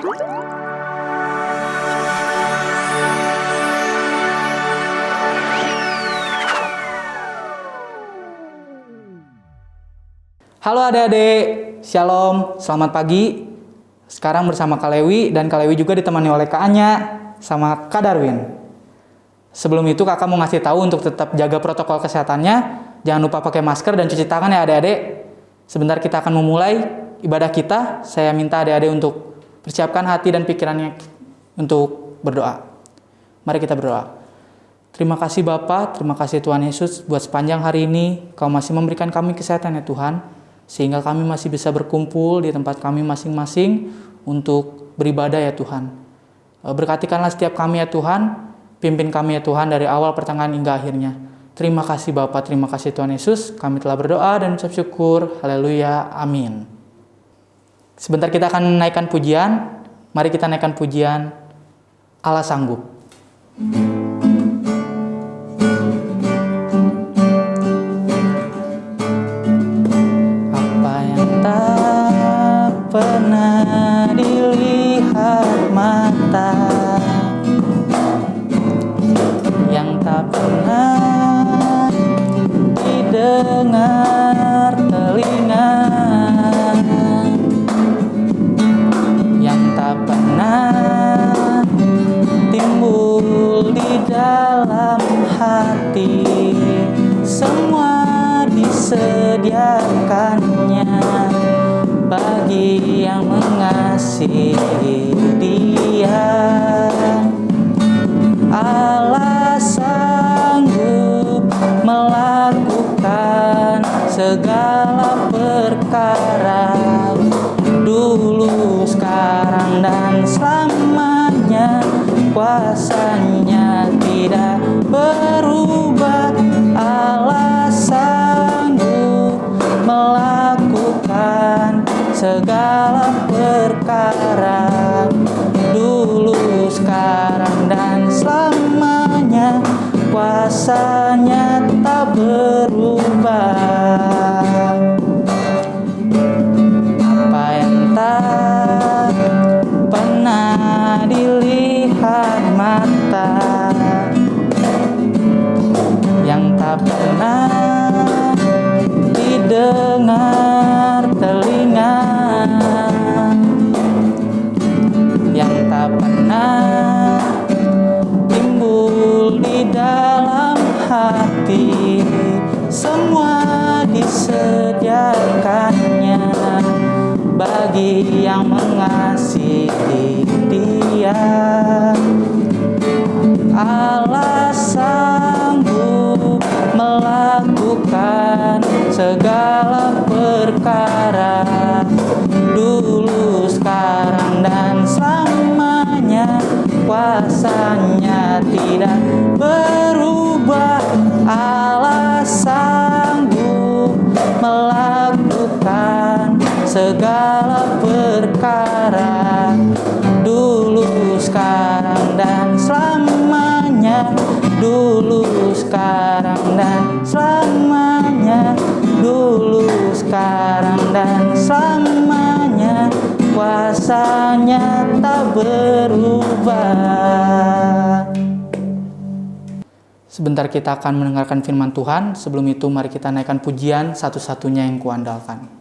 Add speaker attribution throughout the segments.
Speaker 1: Halo adik-adik, Shalom, selamat pagi. Sekarang bersama Kak Lewi, dan Kak Lewi juga ditemani oleh Kak Anya sama Kak Darwin. Sebelum itu kakak mau ngasih tahu untuk tetap jaga protokol kesehatannya. Jangan lupa pakai masker dan cuci tangan ya adik-adik. Sebentar kita akan memulai ibadah kita. Saya minta adik-adik untuk persiapkan hati dan pikirannya untuk berdoa. Mari kita berdoa. Terima kasih Bapa, terima kasih Tuhan Yesus buat sepanjang hari ini Kau masih memberikan kami kesehatan ya Tuhan. Sehingga kami masih bisa berkumpul di tempat kami masing-masing untuk beribadah ya Tuhan. Berkatikanlah setiap kami ya Tuhan, pimpin kami ya Tuhan dari awal pertengahan hingga akhirnya. Terima kasih Bapa, terima kasih Tuhan Yesus. Kami telah berdoa dan ucap syukur. Haleluya, amin. Sebentar kita akan naikkan pujian. Mari kita naikkan pujian Allah Sanggup. Pernah dilihat mata, yang tak pernah didengar telinga, yang tak pernah timbul di dalam hati, semua disediakannya bagi yang mengasihi Dia. Allah sanggup melakukan segala perkara, dulu, sekarang, dan selamanya. Kuasanya tidak berubah. Allah sanggup melakukan segala perkara, dulu, sekarang, dan selamanya. Kuasanya tak berubah. Apa yang tak pernah dilihat mata, yang tak pernah didengar telinga, yang tak pernah timbul di dalam hati, semua disediakannya bagi yang mengasihi Dia. Allah sanggup melakukan segala perkara, dulu, sekarang, dan selamanya. Kuasanya tidak berubah. Allah sanggup melakukan segala perkara, dulu, sekarang, dan selamanya. Dulu, sekarang, dan selamanya. Dulu, sekarang, dan selamanya. Kuasanya tak berubah. Sebentar kita akan mendengarkan firman Tuhan. Sebelum itu mari kita naikkan pujian Satu-satunya yang Kuandalkan.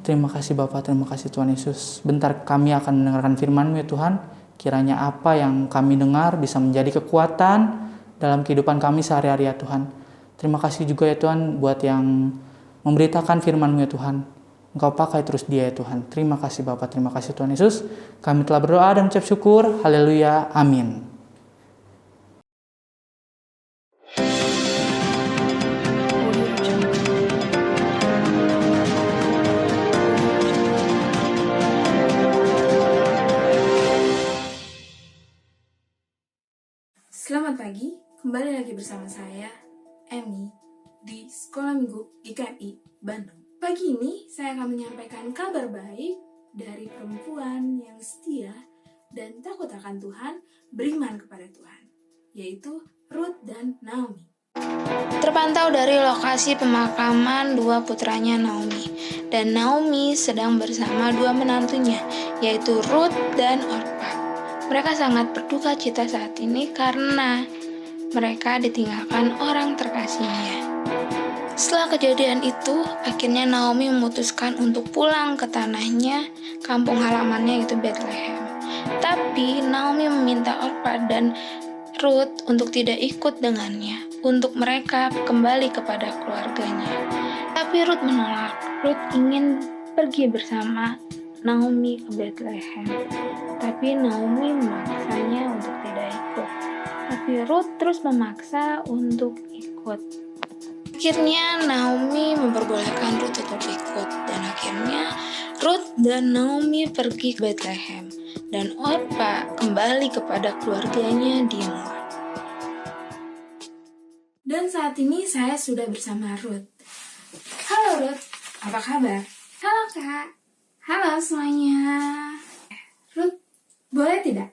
Speaker 1: Terima kasih Bapak, terima kasih Tuhan Yesus. Bentar kami akan mendengarkan firman-Mu ya Tuhan. Kiranya apa yang kami dengar bisa menjadi kekuatan dalam kehidupan kami sehari-hari ya Tuhan. Terima kasih juga ya Tuhan buat yang memberitakan firman-Mu ya Tuhan. Engkau pakai terus dia ya Tuhan. Terima kasih Bapak, terima kasih Tuhan Yesus. Kami telah berdoa dan ucap syukur. Haleluya, amin.
Speaker 2: Selamat pagi, kembali lagi bersama saya, Emi, di Sekolah Minggu GKI Bandung. Pagi ini saya akan menyampaikan kabar baik dari perempuan yang setia dan takut akan Tuhan, beriman kepada Tuhan, yaitu Ruth dan Naomi. Terpantau dari lokasi pemakaman dua putranya Naomi, dan Naomi sedang bersama dua menantunya, yaitu Ruth dan Orpa. Mereka sangat berduka cita saat ini karena mereka ditinggalkan orang terkasihnya. Setelah kejadian itu, akhirnya Naomi memutuskan untuk pulang ke tanahnya, kampung halamannya yaitu Bethlehem. Tapi Naomi meminta Orpa dan Ruth untuk tidak ikut dengannya, untuk mereka kembali kepada keluarganya. Tapi Ruth menolak. Ruth ingin pergi bersama Naomi ke Bethlehem, tapi Naomi memaksanya untuk tidak ikut. Tapi Ruth terus memaksa untuk ikut. Akhirnya Naomi memperbolehkan Ruth untuk ikut, dan akhirnya Ruth dan Naomi pergi ke Bethlehem, dan Orpa kembali kepada keluarganya di Moab. Dan saat ini saya sudah bersama Ruth. Halo Ruth, apa kabar? Halo Kak. Halo semuanya. Ruth, boleh tidak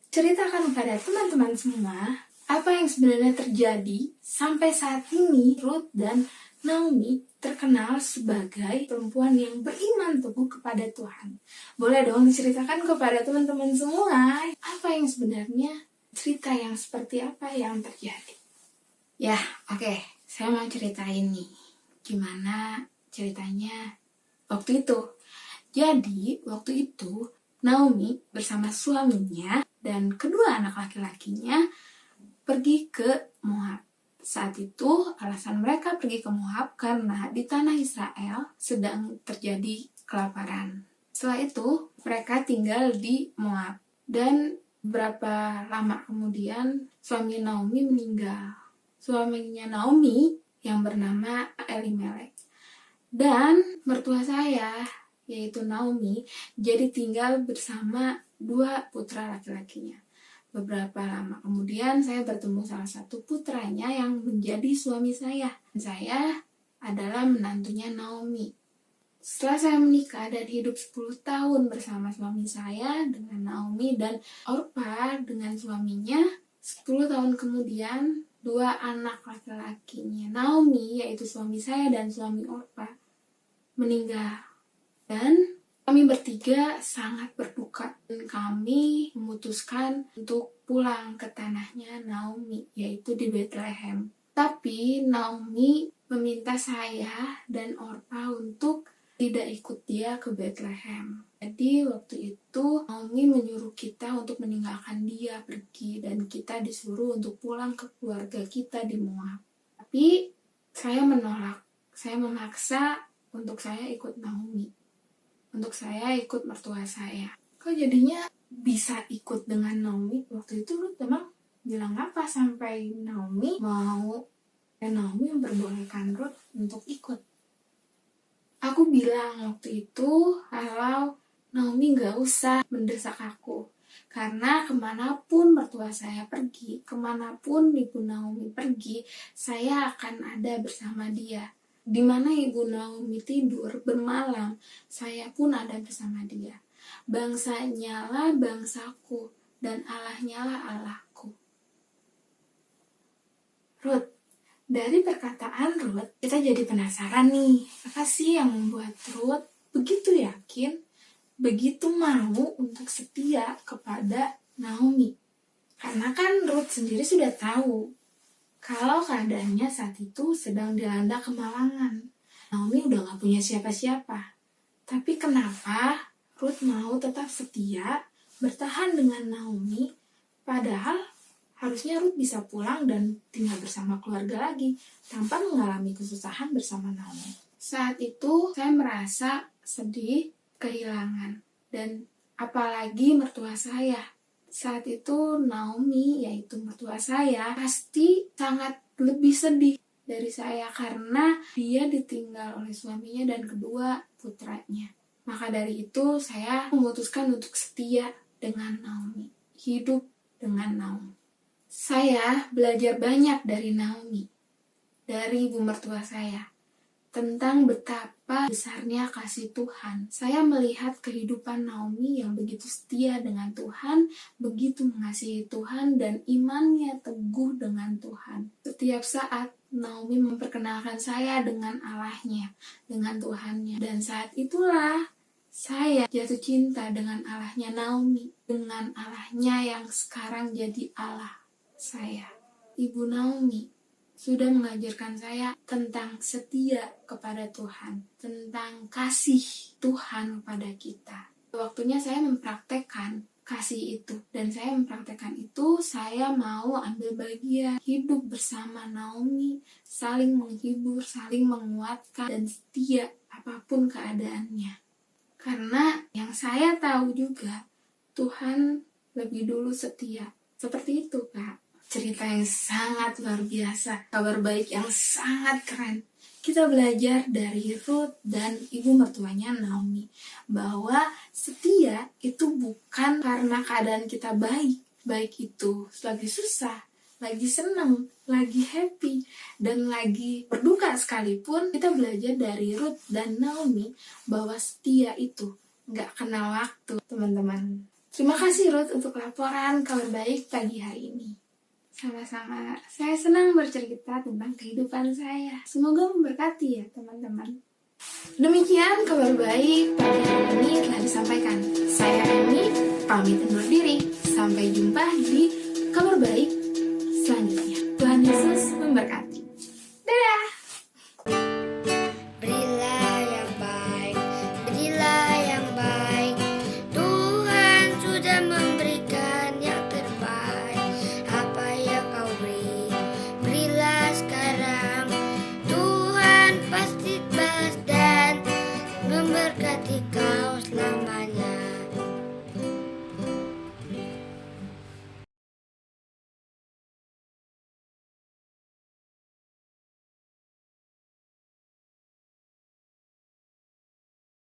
Speaker 2: ceritakan kepada teman-teman semua apa yang sebenarnya terjadi sampai saat ini Ruth dan Naomi terkenal sebagai perempuan yang beriman teguh kepada Tuhan. Boleh dong diceritakan kepada teman-teman semua apa yang sebenarnya cerita yang seperti apa yang terjadi. Ya, oke. Saya mau ceritain nih gimana ceritanya waktu itu. Jadi, waktu itu Naomi bersama suaminya dan kedua anak laki-lakinya pergi ke Moab. Saat itu, alasan mereka pergi ke Moab karena di tanah Israel sedang terjadi kelaparan. Setelah itu, mereka tinggal di Moab. Dan beberapa lama kemudian, suami Naomi meninggal. Suaminya Naomi yang bernama Elimelek. Dan mertua saya, yaitu Naomi, jadi tinggal bersama dua putra laki-lakinya. Beberapa lama kemudian saya bertemu salah satu putranya yang menjadi suami saya. Saya adalah menantunya Naomi. Setelah saya menikah dan hidup 10 tahun bersama suami saya dengan Naomi dan Orpa dengan suaminya, 10 tahun kemudian dua anak laki-lakinya Naomi, yaitu suami saya dan suami Orpa, meninggal. Dan kami bertiga sangat berduka dan kami memutuskan untuk pulang ke tanahnya Naomi, yaitu di Bethlehem. Tapi Naomi meminta saya dan Orpa untuk tidak ikut dia ke Bethlehem. Jadi waktu itu Naomi menyuruh kita untuk meninggalkan dia pergi dan kita disuruh untuk pulang ke keluarga kita di Moab. Tapi saya menolak. Saya memaksa untuk saya ikut Naomi. Untuk saya ikut mertua saya. Kok jadinya bisa ikut dengan Naomi? Waktu itu Ruth memang bilang apa sampai Naomi mau dan Naomi memperbolehkan Ruth untuk ikut. Aku bilang waktu itu kalau Naomi gak usah mendesak aku. Karena kemanapun mertua saya pergi, kemanapun ibu Naomi pergi, saya akan ada bersama dia. Di mana ibu Naomi tidur bermalam, saya pun ada bersama dia. Bangsanya lah bangsaku, dan Allahnya lah Allahku. Ruth, dari perkataan Ruth, kita jadi penasaran nih. Apa sih yang membuat Ruth begitu yakin, begitu mau untuk setia kepada Naomi? Karena kan Ruth sendiri sudah tahu kalau keadaannya saat itu sedang dilanda kemalangan. Naomi udah gak punya siapa-siapa. Tapi kenapa Ruth mau tetap setia bertahan dengan Naomi, padahal harusnya Ruth bisa pulang dan tinggal bersama keluarga lagi tanpa mengalami kesusahan bersama Naomi. Saat itu saya merasa sedih, kehilangan, dan apalagi mertua saya. Saat itu Naomi, yaitu mertua saya, pasti sangat lebih sedih dari saya karena dia ditinggal oleh suaminya dan kedua putranya. Maka dari itu saya memutuskan untuk setia dengan Naomi, hidup dengan Naomi. Saya belajar banyak dari Naomi, dari ibu mertua saya, tentang betapa besarnya kasih Tuhan. Saya melihat kehidupan Naomi yang begitu setia dengan Tuhan, begitu mengasihi Tuhan, dan imannya teguh dengan Tuhan. Setiap saat Naomi memperkenalkan saya dengan Allahnya, dengan Tuhannya. Dan saat itulah saya jatuh cinta dengan Allahnya Naomi, dengan Allahnya yang sekarang jadi Allah saya. Ibu Naomi sudah mengajarkan saya tentang setia kepada Tuhan, tentang kasih Tuhan kepada kita. Waktunya saya mempraktekkan kasih itu, dan saya mempraktekkan itu, saya mau ambil bagian hidup bersama Naomi, saling menghibur, saling menguatkan, dan setia apapun keadaannya. Karena yang saya tahu juga, Tuhan lebih dulu setia. Seperti itu, Kak. Cerita yang sangat luar biasa, kabar baik yang sangat keren. Kita belajar dari Ruth dan ibu mertuanya Naomi, bahwa setia itu bukan karena keadaan kita baik. Baik itu lagi susah, lagi senang, lagi happy, dan lagi berduka sekalipun, kita belajar dari Ruth dan Naomi bahwa setia itu gak kenal waktu, teman-teman. Terima kasih Ruth untuk laporan kabar baik pagi hari ini. Sama-sama, saya senang bercerita tentang kehidupan saya. Semoga memberkati ya teman-teman. Demikian kabar baik pagi hari ini telah disampaikan. Saya Emi, pamit undur diri. Sampai jumpa di kabar baik